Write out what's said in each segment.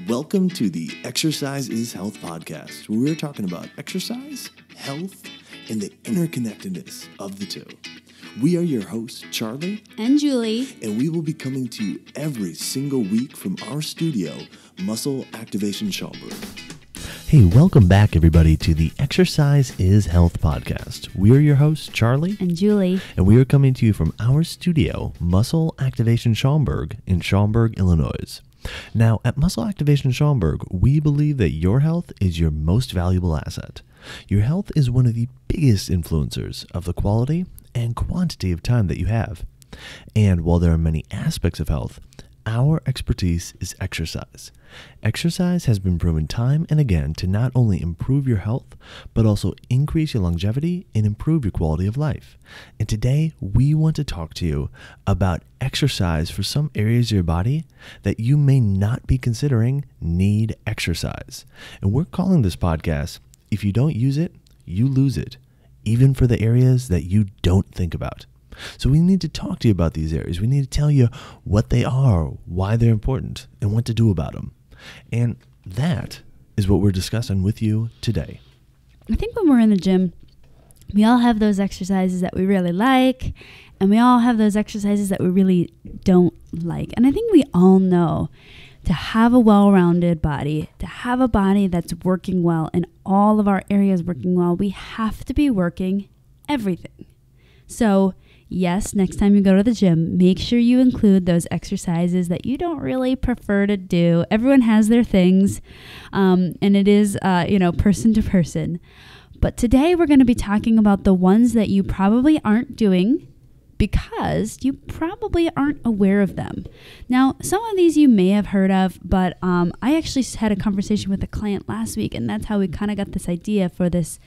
Welcome to the Exercise is Health podcast, where we're talking about exercise, health, and the interconnectedness of the two. We are your hosts, Charlie and Julie, and we will be coming to you every single week from our studio, Muscle Activation Schaumburg. Hey, welcome back, everybody, to the Exercise is Health podcast. We are your hosts, Charlie and Julie, and we are coming to you from our studio, Muscle Activation Schaumburg in Schaumburg, Illinois. Now, at Muscle Activation Schaumburg, we believe that your health is your most valuable asset. Your health is one of the biggest influencers of the quality and quantity of time that you have. And while there are many aspects of health, our expertise is exercise. Exercise has been proven time and again to not only improve your health, but also increase your longevity and improve your quality of life. And today, we want to talk to you about exercise for some areas of your body that you may not be considering need exercise. And we're calling this podcast, If You Don't Use It, You Lose It, even for the areas that you don't think about. So we need to talk to you about these areas. We need to tell you what they are, why they're important, and what to do about them. And that is what we're discussing with you today. I think when we're in the gym, we all have those exercises that we really like, and we all have those exercises that we really don't like. And I think we all know to have a well-rounded body, to have a body that's working well and all of our areas working well, we have to be working everything. So yes, next time you go to the gym, make sure you include those exercises that you don't really prefer to do. Everyone has their things, and it is, person to person. But today we're going to be talking about the ones that you probably aren't doing because you probably aren't aware of them. Now, some of these you may have heard of, but I actually had a conversation with a client last week, and that's how we kind of got this idea for this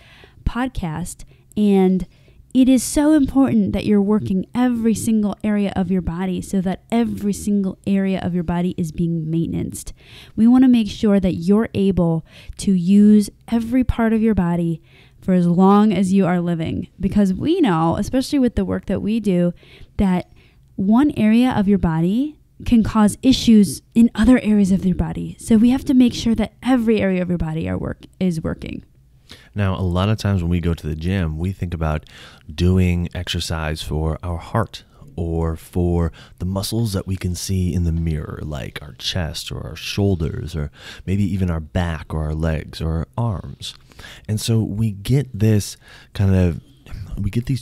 podcast. And it is so important that you're working every single area of your body so that every single area of your body is being maintained. We want to make sure that you're able to use every part of your body for as long as you are living, because we know, especially with the work that we do, that one area of your body can cause issues in other areas of your body. So we have to make sure that every area of your body is working. Now, a lot of times when we go to the gym, we think about doing exercise for our heart or for the muscles that we can see in the mirror, like our chest or our shoulders, or maybe even our back or our legs or our arms. And so we get these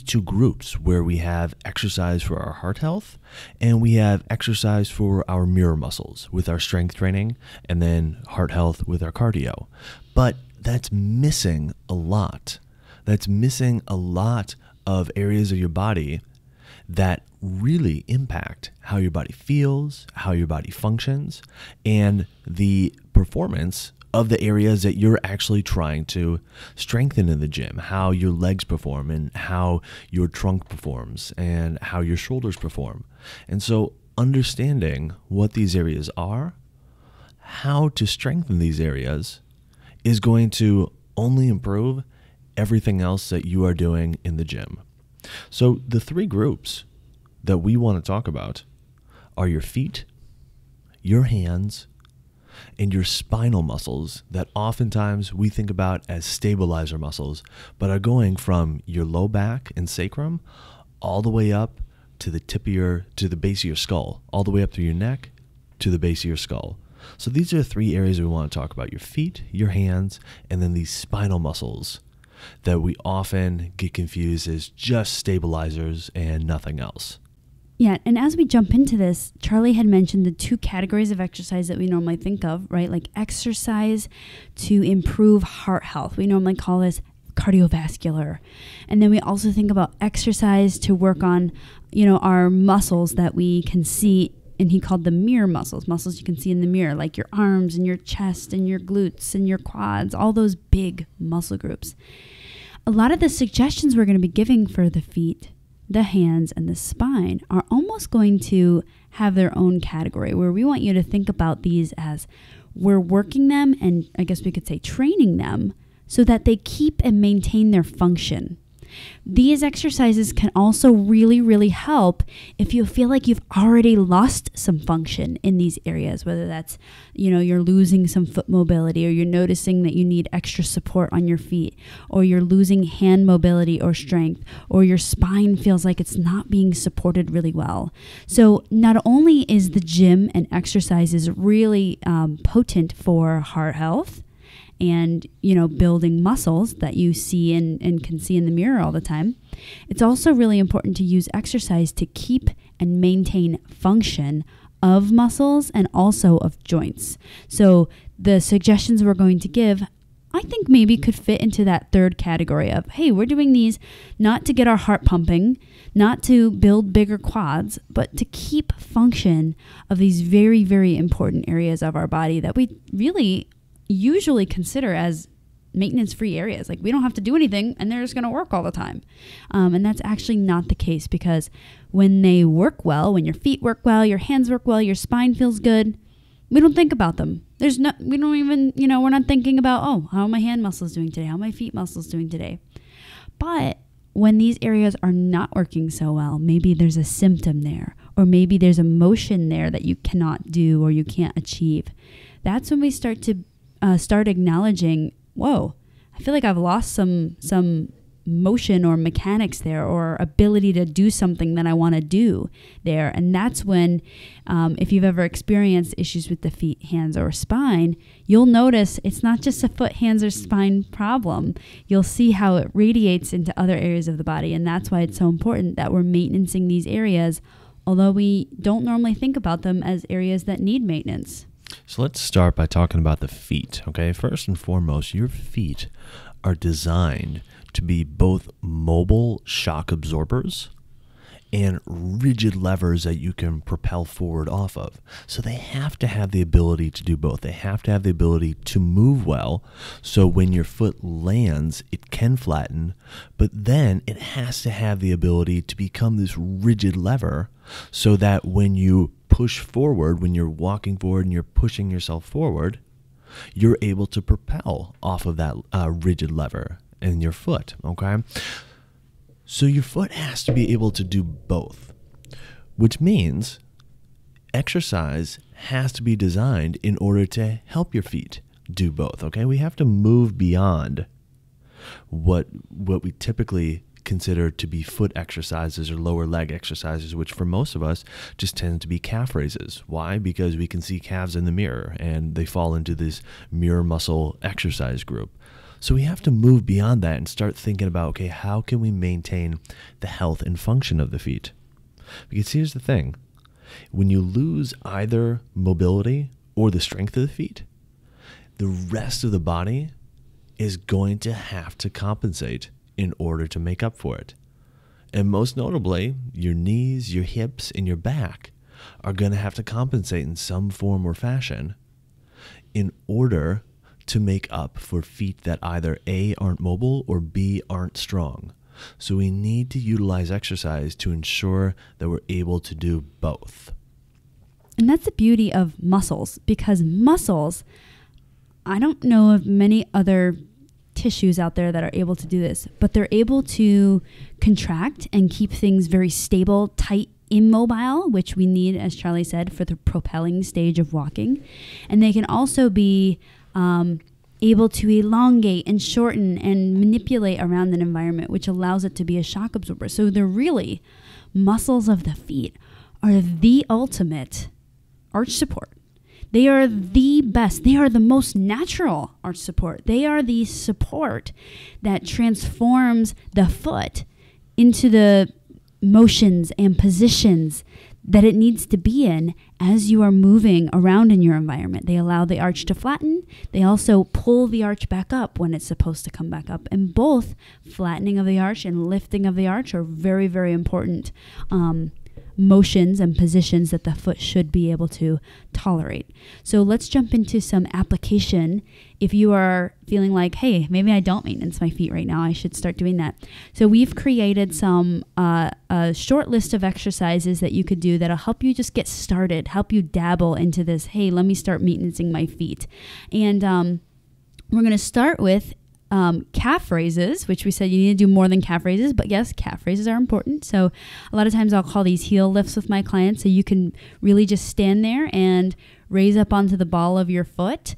two groups where we have exercise for our heart health and we have exercise for our mirror muscles with our strength training, and then heart health with our cardio. But that's missing a lot. That's missing a lot of areas of your body that really impact how your body feels, how your body functions, and the performance of the areas that you're actually trying to strengthen in the gym, how your legs perform and how your trunk performs and how your shoulders perform. And so understanding what these areas are, how to strengthen these areas, is going to only improve everything else that you are doing in the gym. So the three groups that we want to talk about are your feet, your hands, and your spinal muscles that oftentimes we think about as stabilizer muscles, but are going from your low back and sacrum all the way up to the base of your skull, all the way up through your neck to the base of your skull. So these are the three areas we want to talk about: your feet, your hands, and then these spinal muscles that we often get confused as just stabilizers and nothing else. Yeah, and as we jump into this, Charlie had mentioned the two categories of exercise that we normally think of, right? Like exercise to improve heart health. We normally call this cardiovascular. And then we also think about exercise to work on, our muscles that we can see, and he called them mirror muscles you can see in the mirror, like your arms and your chest and your glutes and your quads, all those big muscle groups. A lot of the suggestions we're going to be giving for the feet, the hands, and the spine are almost going to have their own category, where we want you to think about these as we're working them, and I guess we could say training them, so that they keep and maintain their function. These exercises can also really, really help if you feel like you've already lost some function in these areas, whether that's, you're losing some foot mobility, or you're noticing that you need extra support on your feet, or you're losing hand mobility or strength, or your spine feels like it's not being supported really well. So not only is the gym and exercises really potent for heart health, and, building muscles that you see and can see in the mirror all the time, it's also really important to use exercise to keep and maintain function of muscles and also of joints. So the suggestions we're going to give, I think maybe could fit into that third category of, hey, we're doing these not to get our heart pumping, not to build bigger quads, but to keep function of these very, very important areas of our body that we really usually consider as maintenance-free areas. Like, we don't have to do anything and they're just going to work all the time. And that's actually not the case, because when they work well, when your feet work well, your hands work well, your spine feels good, we don't think about them. We don't even, we're not thinking about, how are my hand muscles doing today? How are my feet muscles doing today? But when these areas are not working so well, maybe there's a symptom there, or maybe there's a motion there that you cannot do or you can't achieve. That's when we start acknowledging, whoa, I feel like I've lost some motion or mechanics there, or ability to do something that I want to do there. And that's when, if you've ever experienced issues with the feet, hands, or spine, you'll notice it's not just a foot, hands, or spine problem. You'll see how it radiates into other areas of the body. And that's why it's so important that we're maintaining these areas, although we don't normally think about them as areas that need maintenance. So let's start by talking about the feet, okay? First and foremost, your feet are designed to be both mobile shock absorbers and rigid levers that you can propel forward off of. So they have to have the ability to do both. They have to have the ability to move well, so when your foot lands, it can flatten, but then it has to have the ability to become this rigid lever, so that when you push forward, when you're walking forward and you're pushing yourself forward, you're able to propel off of that rigid lever in your foot, okay? So your foot has to be able to do both, which means exercise has to be designed in order to help your feet do both, okay? We have to move beyond what we typically consider to be foot exercises or lower leg exercises, which for most of us just tend to be calf raises. Why? Because we can see calves in the mirror and they fall into this mirror muscle exercise group. So we have to move beyond that and start thinking about, okay, how can we maintain the health and function of the feet? Because here's the thing. When you lose either mobility or the strength of the feet, the rest of the body is going to have to compensate in order to make up for it. And most notably, your knees, your hips, and your back are going to have to compensate in some form or fashion in order to make up for feet that either A, aren't mobile, or B, aren't strong. So we need to utilize exercise to ensure that we're able to do both. And that's the beauty of muscles, because muscles, I don't know of many other tissues out there that are able to do this, but they're able to contract and keep things very stable, tight, immobile, which we need, as Charlie said, for the propelling stage of walking. And they can also be able to elongate and shorten and manipulate around an environment, which allows it to be a shock absorber. So they're really, muscles of the feet are the ultimate arch support. They are the best. They are the most natural arch support. They are the support that transforms the foot into the motions and positions that it needs to be in as you are moving around in your environment. They allow the arch to flatten. They also pull the arch back up when it's supposed to come back up. And both flattening of the arch and lifting of the arch are very, very important motions and positions that the foot should be able to tolerate. So let's jump into some application. If you are feeling like, hey, maybe I don't maintenance my feet right now, I should start doing that. So we've created some a short list of exercises that you could do that'll help you just get started, help you dabble into this, hey, let me start maintaining my feet. And we're going to start with calf raises, which we said you need to do more than calf raises, but yes, calf raises are important. So a lot of times I'll call these heel lifts with my clients, so you can really just stand there and raise up onto the ball of your foot,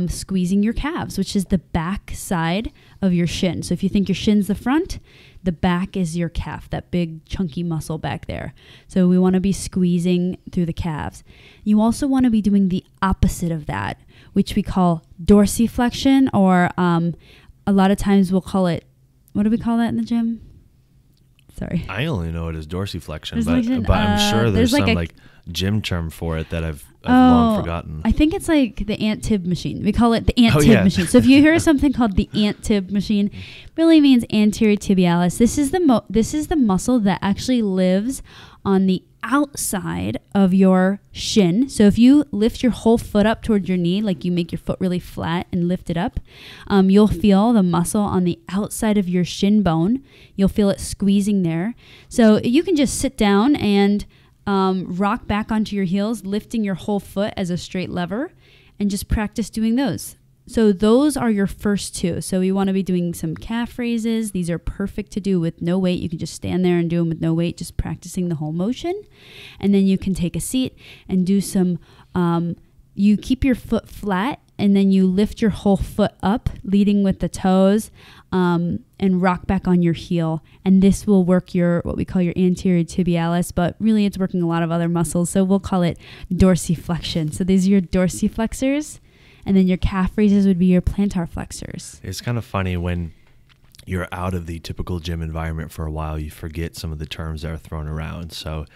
squeezing your calves, which is the back side of your shin. So if you think your shin's the front, the back is your calf, that big chunky muscle back there. So we want to be squeezing through the calves. You also want to be doing the opposite of that, which we call dorsiflexion, or a lot of times we'll call it, what do we call that in the gym? Sorry. I only know it as dorsiflexion, Dorsiflexion, but I'm sure there's some like gym term for it that I've long forgotten. I think it's like the ant tib machine. We call it the ant tib machine. So if you hear something called the ant tib machine, really means anterior tibialis. This is the muscle that actually lives on the outside of your shin. So if you lift your whole foot up towards your knee, like you make your foot really flat and lift it up, you'll feel the muscle on the outside of your shin bone. You'll feel it squeezing there. So you can just sit down and rock back onto your heels, lifting your whole foot as a straight lever, and just practice doing those. So those are your first two. So we want to be doing some calf raises. These are perfect to do with no weight. You can just stand there and do them with no weight, just practicing the whole motion. And then you can take a seat and do some, you keep your foot flat, and then you lift your whole foot up, leading with the toes, and rock back on your heel. And this will work your, what we call your anterior tibialis, but really it's working a lot of other muscles. So we'll call it dorsiflexion. So these are your dorsiflexors, and then your calf raises would be your plantar flexors. It's kind of funny when you're out of the typical gym environment for a while, you forget some of the terms that are thrown around. So,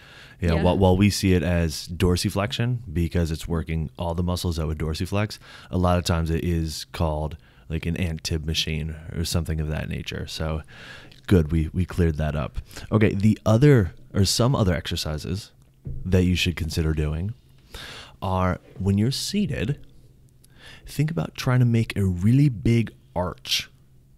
while we see it as dorsiflexion because it's working all the muscles that would dorsiflex, a lot of times it is called like an ant tib machine or something of that nature. So good, we cleared that up. Okay, some other exercises that you should consider doing are when you're seated, think about trying to make a really big arch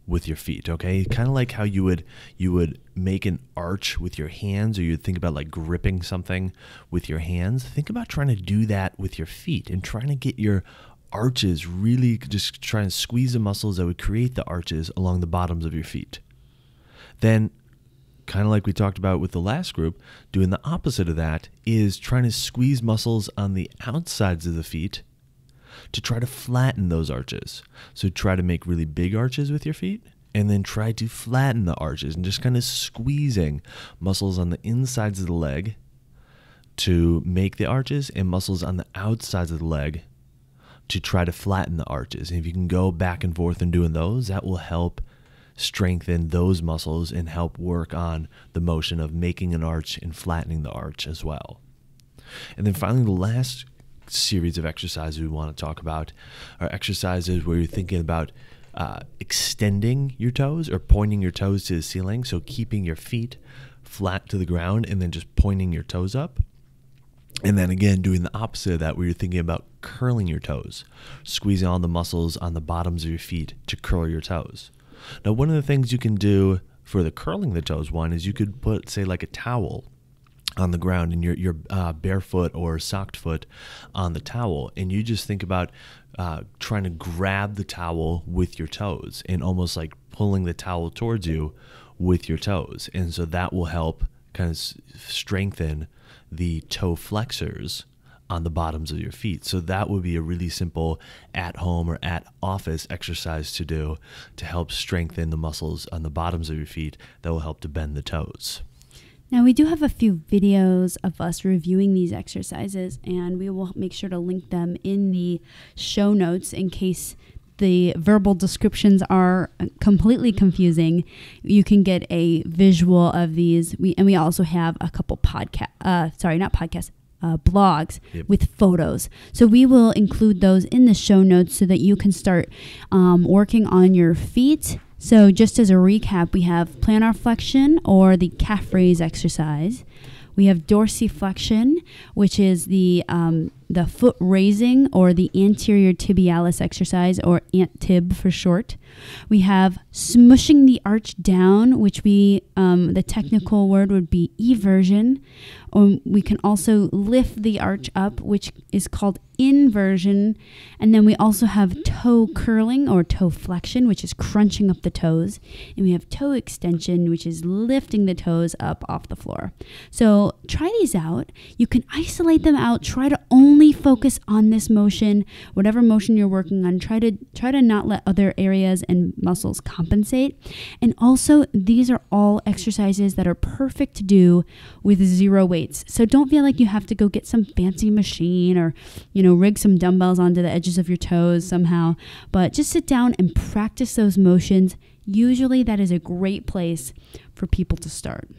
with your feet, okay? Kind of like how you would make an arch with your hands, or you'd think about like gripping something with your hands. Think about trying to do that with your feet and trying to get your arches, really just trying to squeeze the muscles that would create the arches along the bottoms of your feet. Then, kind of like we talked about with the last group, doing the opposite of that is trying to squeeze muscles on the outsides of the feet to try to flatten those arches. So try to make really big arches with your feet, and then try to flatten the arches and just kind of squeezing muscles on the insides of the leg to make the arches, and muscles on the outsides of the leg to try to flatten the arches. And if you can go back and forth in doing those, that will help strengthen those muscles and help work on the motion of making an arch and flattening the arch as well. And then finally, the last series of exercises we want to talk about are exercises where you're thinking about extending your toes or pointing your toes to the ceiling. So keeping your feet flat to the ground and then just pointing your toes up. And then again, doing the opposite of that, where you're thinking about curling your toes, squeezing all the muscles on the bottoms of your feet to curl your toes. Now, one of the things you can do for the curling the toes one is you could put, say, like a towel on the ground and your barefoot or socked foot on the towel, and you just think about trying to grab the towel with your toes and almost like pulling the towel towards you with your toes. And so that will help kind of strengthen the toe flexors on the bottoms of your feet. So that would be a really simple at home or at office exercise to do to help strengthen the muscles on the bottoms of your feet that will help to bend the toes. Now, we do have a few videos of us reviewing these exercises, and we will make sure to link them in the show notes in case the verbal descriptions are completely confusing. You can get a visual of these. We also have a couple blogs with photos. So we will include those in the show notes so that you can start working on your feet. So just as a recap, we have plantar flexion or the calf raise exercise. We have dorsiflexion, which is the foot raising or the anterior tibialis exercise, or ant tib for short. We have smushing the arch down, which the technical word would be eversion. We can also lift the arch up, which is called inversion. And then we also have toe curling or toe flexion, which is crunching up the toes. And we have toe extension, which is lifting the toes up off the floor. So try these out. You can isolate them out. Try to only focus on this motion, whatever motion you're working on. Try to not let other areas and muscles compensate. And also, these are all exercises that are perfect to do with zero weights. So don't feel like you have to go get some fancy machine or, rig some dumbbells onto the edges of your toes somehow. But just sit down and practice those motions. Usually that is a great place for people to start.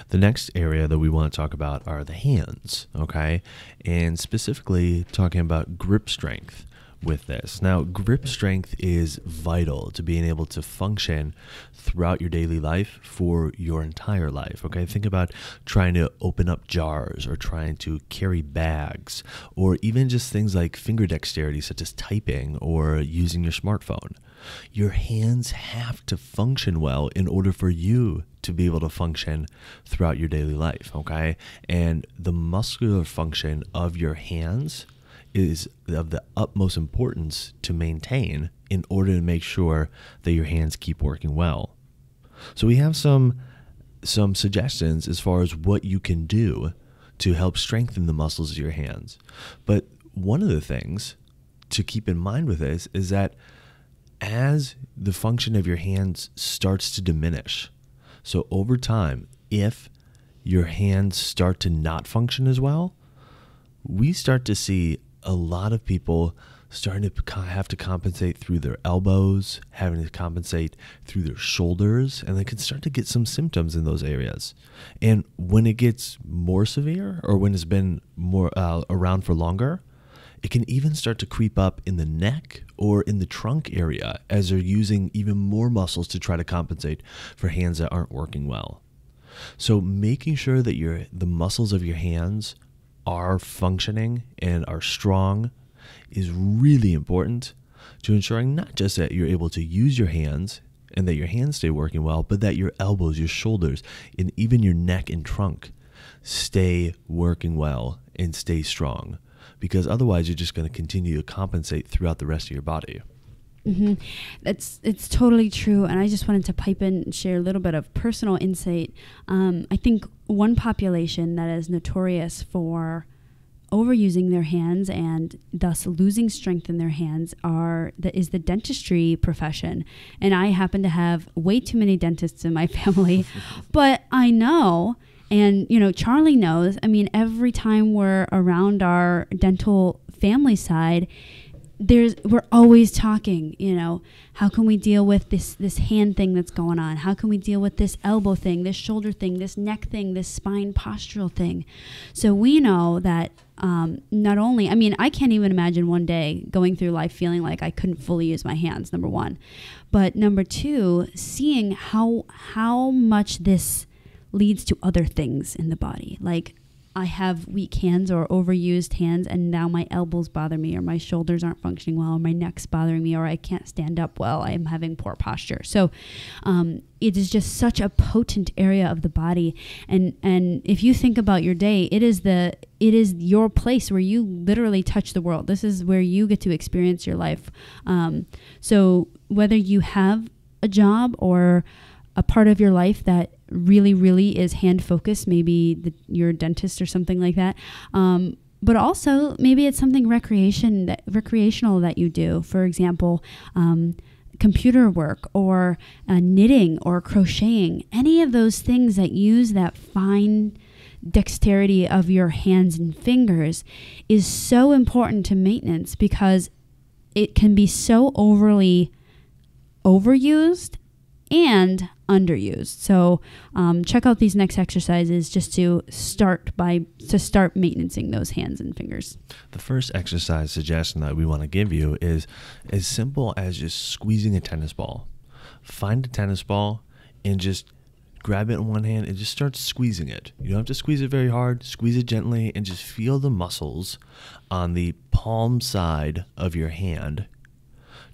The next area that we want to talk about are the hands, okay? And specifically talking about grip strength with this. Now, grip strength is vital to being able to function throughout your daily life for your entire life, okay? Think about trying to open up jars or trying to carry bags or even just things like finger dexterity such as typing or using your smartphone. Your hands have to function well in order for you to be able to function throughout your daily life, okay? And the muscular function of your hands is of the utmost importance to maintain in order to make sure that your hands keep working well. So we have some suggestions as far as what you can do to help strengthen the muscles of your hands. But one of the things to keep in mind with this is that as the function of your hands starts to diminish, so over time, if your hands start to not function as well, we start to see a lot of people starting to have to compensate through their elbows, having to compensate through their shoulders, and they can start to get some symptoms in those areas. And when it gets more severe or when it's been more around for longer, it can even start to creep up in the neck or in the trunk area as they're using even more muscles to try to compensate for hands that aren't working well. So making sure that the muscles of your hands are functioning and are strong is really important to ensuring not just that you're able to use your hands and that your hands stay working well, but that your elbows, your shoulders, and even your neck and trunk stay working well and stay strong. Because otherwise you're just going to continue to compensate throughout the rest of your body. Mm-hmm. It's totally true. And I just wanted to pipe in and share a little bit of personal insight. I think one population that is notorious for overusing their hands and thus losing strength in their hands is the dentistry profession. And I happen to have way too many dentists in my family, but I know, and Charlie knows, every time we're around our dental family side, we're always talking, how can we deal with this hand thing that's going on? How can we deal with this elbow thing, this shoulder thing, this neck thing, this spine postural thing? So we know that not only, I can't even imagine one day going through life feeling like I couldn't fully use my hands, number one. But number two, seeing how much this leads to other things in the body. Like, I have weak hands or overused hands, and now my elbows bother me, or my shoulders aren't functioning well, or my neck's bothering me, or I can't stand up well. I am having poor posture. So it is just such a potent area of the body. And if you think about your day, it is your place where you literally touch the world. This is where you get to experience your life. So whether you have a job or a part of your life that really, really is hand focused, maybe you're a dentist or something like that. But also maybe it's something recreational that you do. For example, computer work or knitting or crocheting, any of those things that use that fine dexterity of your hands and fingers is so important to maintenance because it can be so overly overused and underused. So check out these next exercises just to start maintaining those hands and fingers. The first exercise suggestion that we want to give you is as simple as just squeezing a tennis ball. Find a tennis ball and just grab it in one hand and just start squeezing it. You don't have to squeeze it very hard. Squeeze it gently and just feel the muscles on the palm side of your hand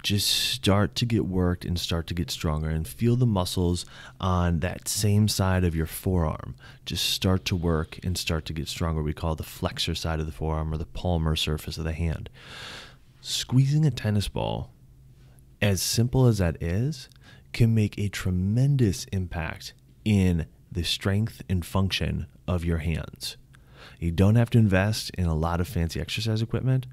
just start to get worked and start to get stronger, and feel the muscles on that same side of your forearm just start to work and start to get stronger. We call it the flexor side of the forearm or the palmar surface of the hand. Squeezing a tennis ball, as simple as that is, can make a tremendous impact in the strength and function of your hands. You don't have to invest in a lot of fancy exercise equipment.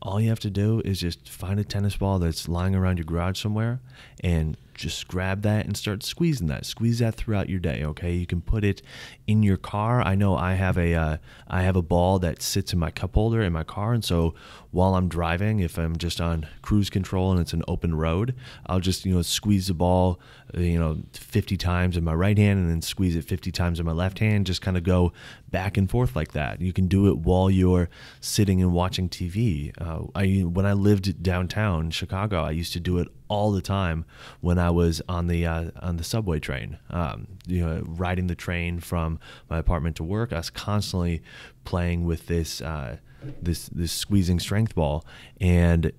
All you have to do is just find a tennis ball that's lying around your garage somewhere and just grab that and start squeezing that. Squeeze that throughout your day, okay? You can put it in your car. I know I have a ball that sits in my cup holder in my car, and so while I'm driving, if I'm just on cruise control and it's an open road, I'll just squeeze the ball 50 times in my right hand and then squeeze it 50 times in my left hand. Just kind of go back and forth like that. You can do it while you're sitting and watching TV. When I lived downtown Chicago, I used to do it all the time when I was on the subway train, riding the train from my apartment to work. I was constantly playing with this squeezing strength ball, and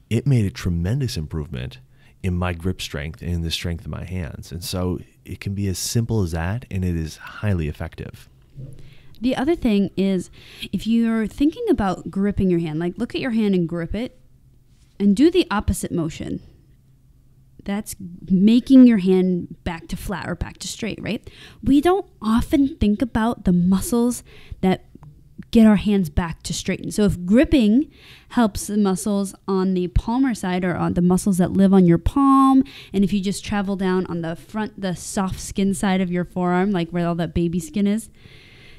it made a tremendous improvement in my grip strength and the strength of my hands. And so it can be as simple as that, and it is highly effective. The other thing is, if you're thinking about gripping your hand, like look at your hand and grip it and do the opposite motion. That's making your hand back to flat or back to straight, right? We don't often think about the muscles that get our hands back to straighten. So if gripping helps the muscles on the palmar side, or on the muscles that live on your palm, and if you just travel down on the front, the soft skin side of your forearm, like where all that baby skin is,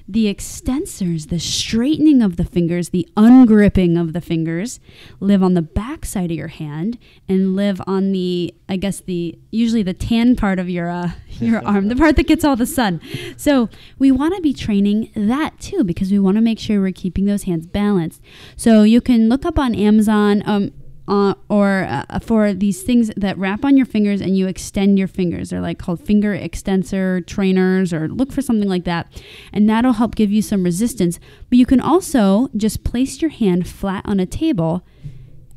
the extensors, the straightening of the fingers, the ungripping of the fingers, live on the back side of your hand and live on usually the tan part of your arm, the part that gets all the sun. So we want to be training that too, because we want to make sure we're keeping those hands balanced. So you can look up on Amazon for these things that wrap on your fingers and you extend your fingers. They're called finger extensor trainers, or look for something like that. And that'll help give you some resistance. But you can also just place your hand flat on a table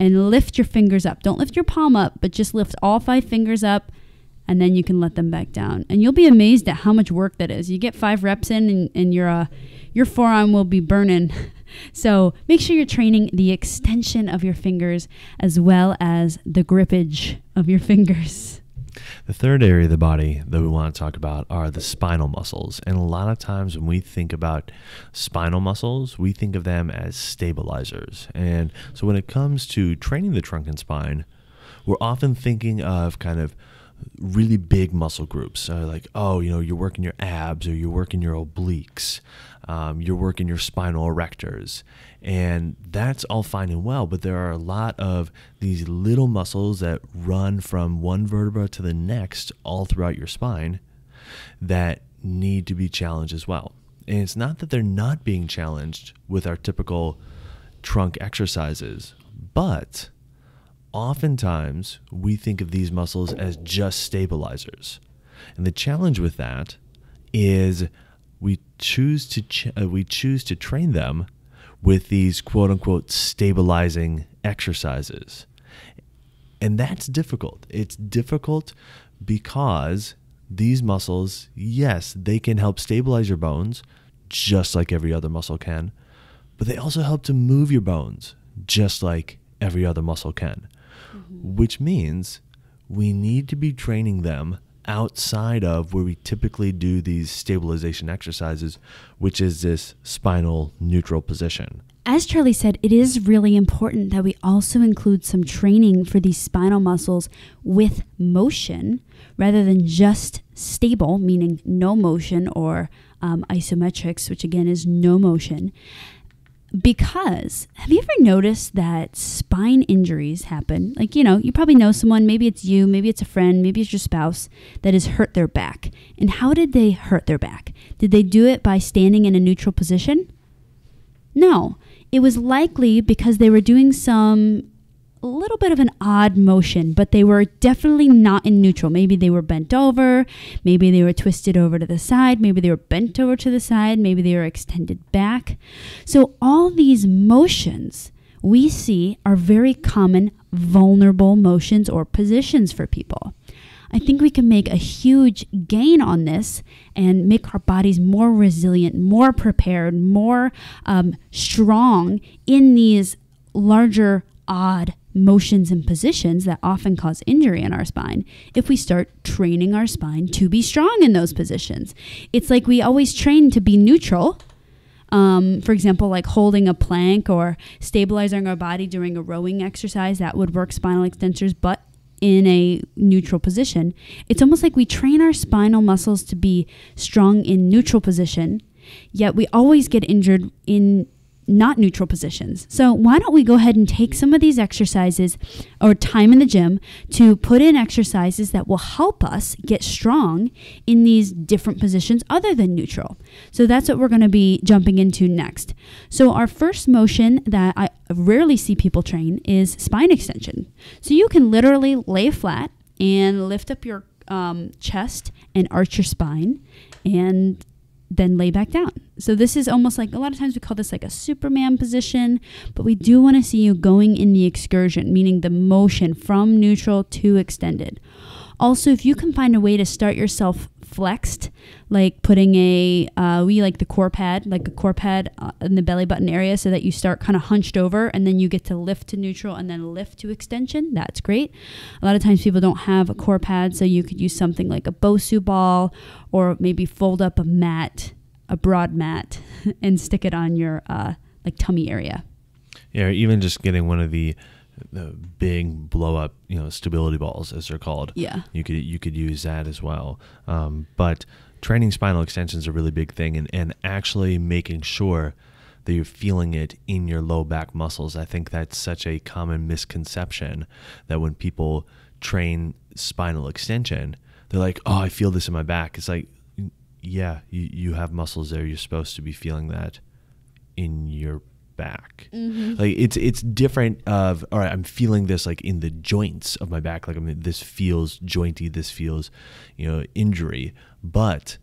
and lift your fingers up. Don't lift your palm up, but just lift all 5 fingers up, and then you can let them back down. And you'll be amazed at how much work that is. You get 5 reps in and your forearm will be burning. So make sure you're training the extension of your fingers as well as the grippage of your fingers. The third area of the body that we want to talk about are the spinal muscles. And a lot of times when we think about spinal muscles, we think of them as stabilizers. And so when it comes to training the trunk and spine, we're often thinking of kind of really big muscle groups, you're working your abs, or you're working your obliques, you're working your spinal erectors, and that's all fine and well, but there are a lot of these little muscles that run from one vertebra to the next all throughout your spine that need to be challenged as well. And it's not that they're not being challenged with our typical trunk exercises, but oftentimes we think of these muscles as just stabilizers. And the challenge with that is we choose to train them with these quote unquote stabilizing exercises. And that's difficult. It's difficult because these muscles, yes, they can help stabilize your bones just like every other muscle can, but they also help to move your bones just like every other muscle can. Which means we need to be training them outside of where we typically do these stabilization exercises, which is this spinal neutral position. As Charlie said, it is really important that we also include some training for these spinal muscles with motion rather than just stable, meaning no motion, or isometrics, which again is no motion. Because have you ever noticed that spine injuries happen? You probably know someone, maybe it's you, maybe it's a friend, maybe it's your spouse, that has hurt their back. And how did they hurt their back? Did they do it by standing in a neutral position? No. It was likely because they were doing a little bit of an odd motion, but they were definitely not in neutral. Maybe they were bent over, maybe they were twisted over to the side, maybe they were bent over to the side, maybe they were extended back. So all these motions we see are very common vulnerable motions or positions for people. I think we can make a huge gain on this and make our bodies more resilient, more prepared, more strong in these larger, odd motions and positions that often cause injury in our spine if we start training our spine to be strong in those positions. It's like we always train to be neutral. For example, like holding a plank or stabilizing our body during a rowing exercise, that would work spinal extensors, but in a neutral position. It's almost like we train our spinal muscles to be strong in neutral position, yet we always get injured in not neutral positions. So why don't we go ahead and take some of these exercises or time in the gym to put in exercises that will help us get strong in these different positions other than neutral. So that's what we're going to be jumping into next. So our first motion that I rarely see people train is spine extension. So you can literally lay flat and lift up your chest and arch your spine and then lay back down. So this is almost like, a lot of times we call this like a Superman position, but we do want to see you going in the excursion, meaning the motion from neutral to extended. Also, if you can find a way to start yourself flexed, like putting we like the core pad, like a core pad in the belly button area, so that you start kind of hunched over and then you get to lift to neutral and then lift to extension. That's great. A lot of times people don't have a core pad, so you could use something like a Bosu ball, or maybe fold up a mat, a broad mat, and stick it on your like tummy area. Yeah, or even just getting one of the big blow up, stability balls, as they're called. Yeah. You could use that as well. But training spinal extension is a really big thing, and actually making sure that you're feeling it in your low back muscles. I think that's such a common misconception that when people train spinal extension, they're like, oh, I feel this in my back. It's like, yeah, you have muscles there. You're supposed to be feeling that in your back. Mm-hmm. Like it's different of, all right, I'm feeling this like in the joints of my back. Like, this feels jointy. This feels, injury. But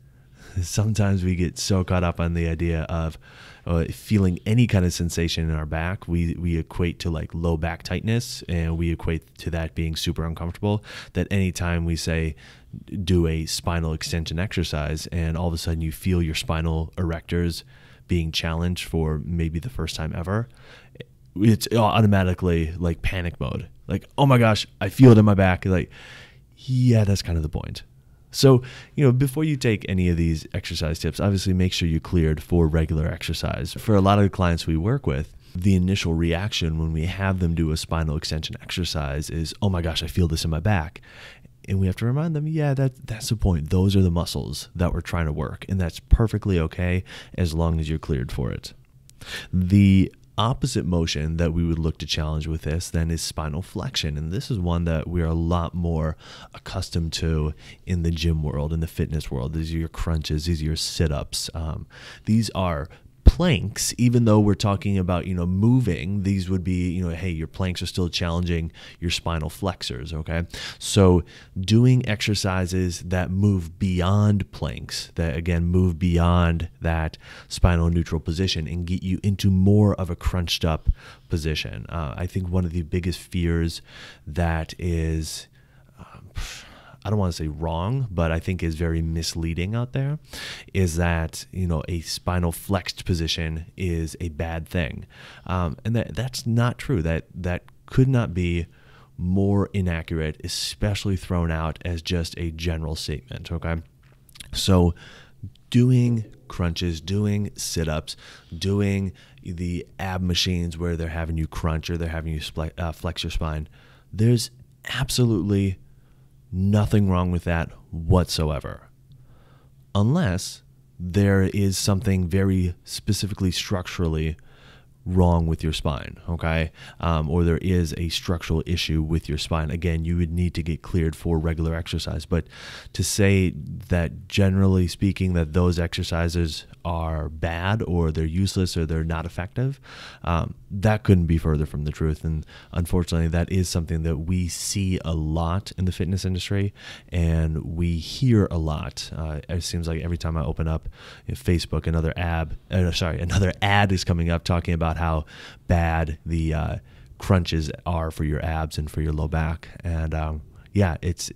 sometimes we get so caught up on the idea of feeling any kind of sensation in our back. We equate to like low back tightness, and we equate to that being super uncomfortable, that anytime we say do a spinal extension exercise and all of a sudden you feel your spinal erectors being challenged for maybe the first time ever, it's automatically like panic mode. Like, oh my gosh, I feel it in my back. Like, yeah, that's kind of the point. So, before you take any of these exercise tips, obviously make sure you're cleared for regular exercise. For a lot of the clients we work with, the initial reaction when we have them do a spinal extension exercise is, oh my gosh, I feel this in my back. And we have to remind them, yeah, that's the point. Those are the muscles that we're trying to work. And that's perfectly okay as long as you're cleared for it. The opposite motion that we would look to challenge with this then is spinal flexion. And this is one that we're a lot more accustomed to in the gym world, in the fitness world. These are your crunches, these are your sit-ups. These are planks. Even though we're talking about, moving, these would be, hey, your planks are still challenging your spinal flexors, okay? So doing exercises that move beyond planks, that again move beyond that spinal neutral position and get you into more of a crunched up position. I think one of the biggest fears that is, I don't want to say wrong, but I think is very misleading out there, is that, a spinal flexed position is a bad thing. And that's not true. That could not be more inaccurate, especially thrown out as just a general statement, okay? So doing crunches, doing sit-ups, doing the ab machines where they're having you crunch or they're having you flex your spine, there's absolutely nothing wrong with that whatsoever, unless there is something very specifically structurally wrong with your spine, okay? Or there is a structural issue with your spine. Again, you would need to get cleared for regular exercise. But to say that generally speaking that those exercises are bad or they're useless or they're not effective, that couldn't be further from the truth. And unfortunately, that is something that we see a lot in the fitness industry and we hear a lot. It seems like every time I open up Facebook, another ad is coming up talking about how bad the crunches are for your abs and for your low back. And it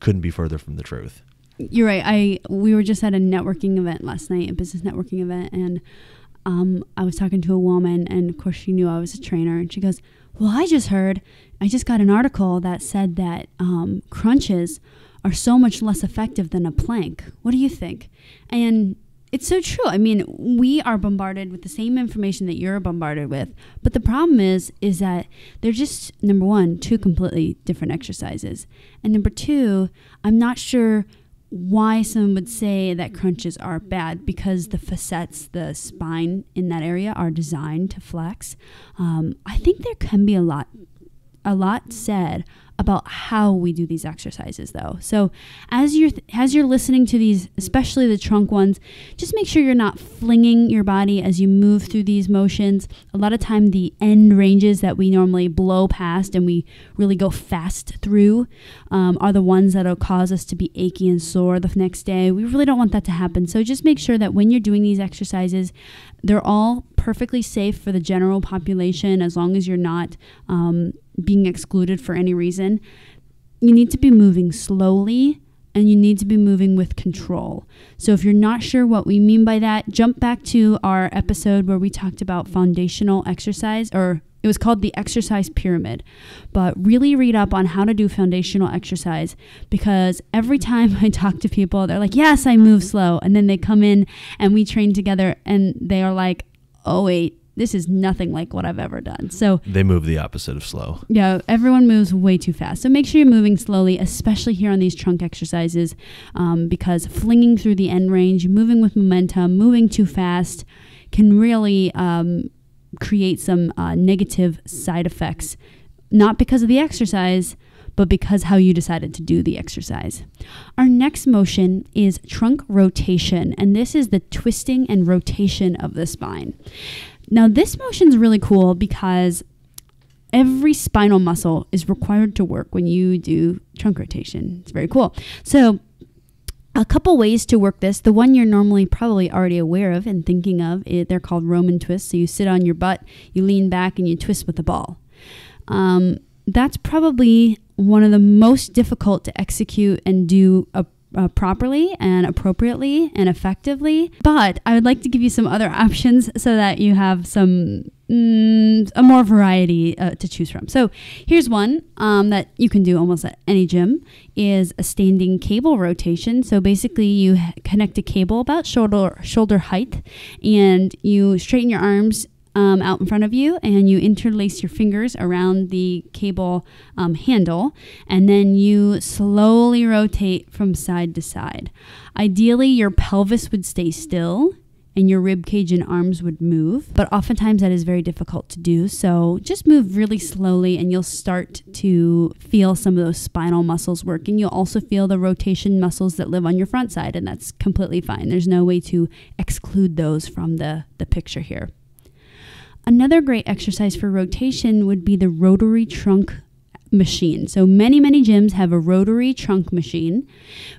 couldn't be further from the truth. You're right. We were just at a networking event last night, a business networking event, and I was talking to a woman, and of course she knew I was a trainer, and she goes, well, I just got an article that said that crunches are so much less effective than a plank. What do you think? And it's so true. I mean, we are bombarded with the same information that you're bombarded with. But the problem is that they're just, number one, two completely different exercises. And number two, I'm not sure why someone would say that crunches are bad, because the facets, the spine in that area, are designed to flex. I think there can be a lot said about how we do these exercises, though. So as you're listening to these, especially the trunk ones, just make sure you're not flinging your body as you move through these motions. A lot of time the end ranges that we normally blow past and we really go fast through are the ones that'll cause us to be achy and sore the next day. We really don't want that to happen. So just make sure that when you're doing these exercises, they're all perfectly safe for the general population, as long as you're not being excluded for any reason. You need to be moving slowly, and you need to be moving with control. So if you're not sure what we mean by that, jump back to our episode where we talked about foundational exercise, or it was called the exercise pyramid. But really read up on how to do foundational exercise, because every time I talk to people, they're like, yes, I move slow. And then they come in and we train together and they are like, oh, wait, this is nothing like what I've ever done. So they move the opposite of slow. Yeah, everyone moves way too fast. So make sure you're moving slowly, especially here on these trunk exercises, because flinging through the end range, moving with momentum, moving too fast can really create some negative side effects, not because of the exercise, but because how you decided to do the exercise. Our next motion is trunk rotation, and this is the twisting and rotation of the spine. Now, this motion is really cool because every spinal muscle is required to work when you do trunk rotation. It's very cool. So a couple ways to work this. The one you're normally probably already aware of and thinking of, they're called Roman twists. So you sit on your butt, you lean back, and you twist with the ball. That's probably one of the most difficult to execute and do properly and appropriately and effectively. But I would like to give you some other options so that you have some more variety to choose from. So here's one that you can do almost at any gym, is a standing cable rotation. So basically you connect a cable about shoulder height, and you straighten your arms out in front of you, and you interlace your fingers around the cable handle, and then you slowly rotate from side to side. Ideally, your pelvis would stay still and your rib cage and arms would move, but oftentimes that is very difficult to do. So just move really slowly and you'll start to feel some of those spinal muscles working. You'll also feel the rotation muscles that live on your front side, and that's completely fine. There's no way to exclude those from the picture here. Another great exercise for rotation would be the rotary trunk machine. So many gyms have a rotary trunk machine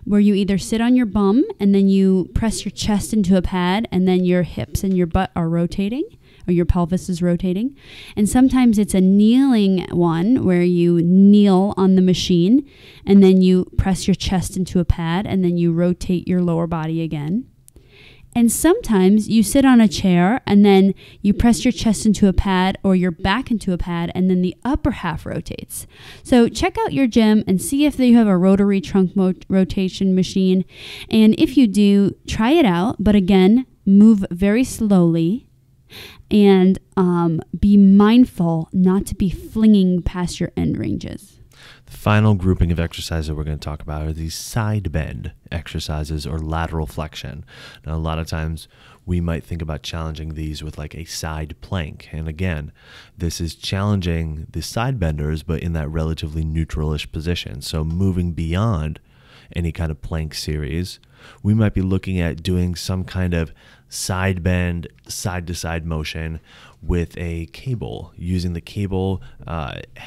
where you either sit on your bum and then you press your chest into a pad, and then your hips and your butt are rotating, or your pelvis is rotating. And sometimes it's a kneeling one where you kneel on the machine and then you press your chest into a pad and then you rotate your lower body again. And sometimes you sit on a chair and then you press your chest into a pad or your back into a pad, and then the upper half rotates. So check out your gym and see if they have a rotary trunk rotation machine. And if you do, try it out. But again, move very slowly and be mindful not to be flinging past your end ranges. The final grouping of exercises that we're going to talk about are these side bend exercises or lateral flexion. Now, a lot of times we might think about challenging these with like a side plank. And again, this is challenging the side benders, but in that relatively neutralish position. So moving beyond any kind of plank series, we might be looking at doing some kind of side bend, side to side motion with a cable, using the cable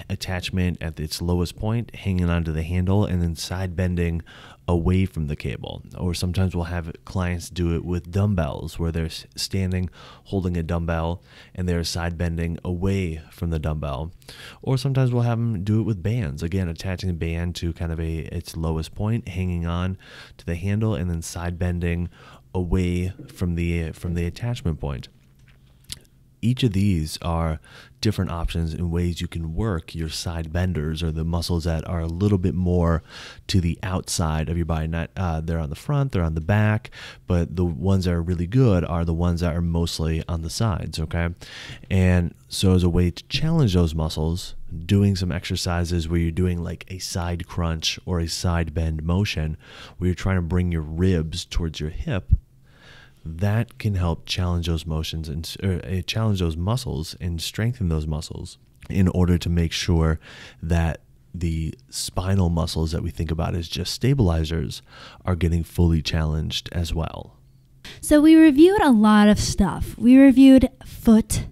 attachment at its lowest point, hanging onto the handle, and then side bending away from the cable. Or sometimes we'll have clients do it with dumbbells, where they're standing holding a dumbbell and they're side bending away from the dumbbell. Or sometimes we'll have them do it with bands, again attaching the band to kind of its lowest point, hanging on to the handle, and then side bending away from the attachment point. Each of these are different options and ways you can work your side benders, or the muscles that are a little bit more to the outside of your body. Not they're on the front, they're on the back, but the ones that are really good are the ones that are mostly on the sides, okay? And so as a way to challenge those muscles, doing some exercises where you're doing like a side crunch or a side bend motion, where you're trying to bring your ribs towards your hip, that can help challenge those motions and challenge those muscles and strengthen those muscles in order to make sure that the spinal muscles that we think about as just stabilizers are getting fully challenged as well. So we reviewed a lot of stuff. We reviewed foot,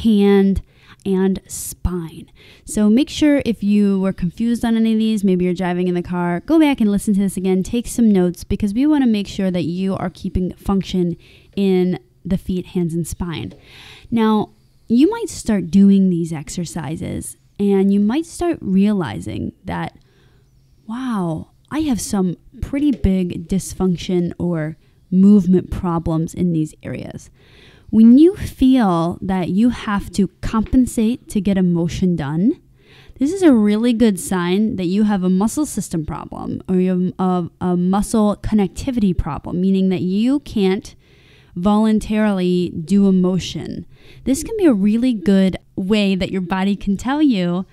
hand, and spine. So make sure, if you were confused on any of these, maybe you're driving in the car, go back and listen to this again, take some notes, because we want to make sure that you are keeping function in the feet, hands, and spine. Now, you might start doing these exercises and you might start realizing that, wow, I have some pretty big dysfunction or movement problems in these areas. When you feel that you have to compensate to get a motion done, this is a really good sign that you have a muscle system problem, or you have a muscle connectivity problem, meaning that you can't voluntarily do a motion. This can be a really good way that your body can tell you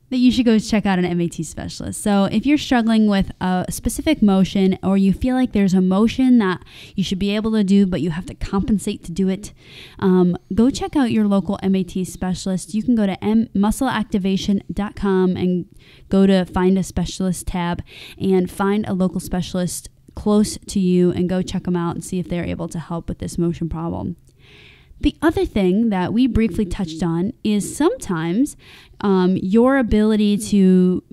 that you should go check out an MAT specialist. So if you're struggling with a specific motion, or you feel like there's a motion that you should be able to do, but you have to compensate to do it, go check out your local MAT specialist. You can go to muscleactivation.com and go to Find a Specialist tab and find a local specialist close to you and go check them out and see if they're able to help with this motion problem. The other thing that we briefly touched on is sometimes your ability to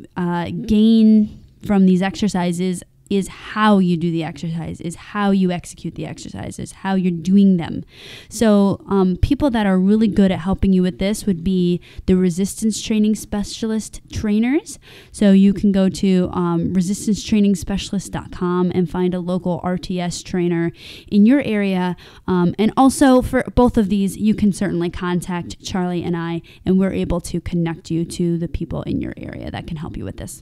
gain from these exercises is how you do the exercise, is how you execute the exercises, how you're doing them. So people that are really good at helping you with this would be the resistance training specialist trainers. So you can go to resistancetrainingspecialist.com and find a local RTS trainer in your area. And also for both of these, you can certainly contact Charlie and I, and we're able to connect you to the people in your area that can help you with this.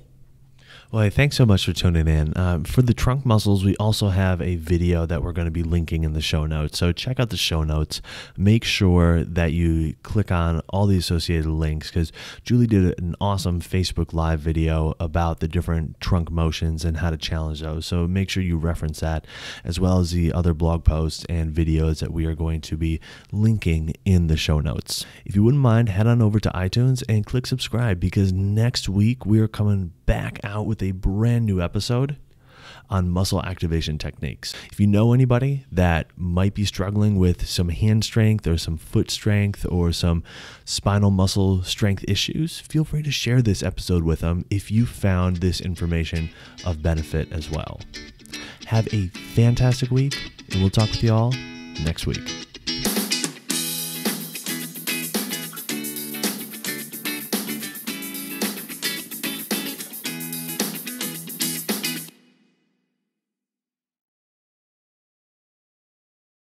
Well, hey, thanks so much for tuning in. For the trunk muscles, we also have a video that we're going to be linking in the show notes. So check out the show notes. Make sure that you click on all the associated links, because Julie did an awesome Facebook Live video about the different trunk motions and how to challenge those. So make sure you reference that, as well as the other blog posts and videos that we are going to be linking in the show notes. If you wouldn't mind, head on over to iTunes and click subscribe, because next week we are coming back out with a brand new episode on muscle activation techniques. If you know anybody that might be struggling with some hand strength or some foot strength or some spinal muscle strength issues, feel free to share this episode with them if you found this information of benefit as well. Have a fantastic week, and we'll talk with you all next week.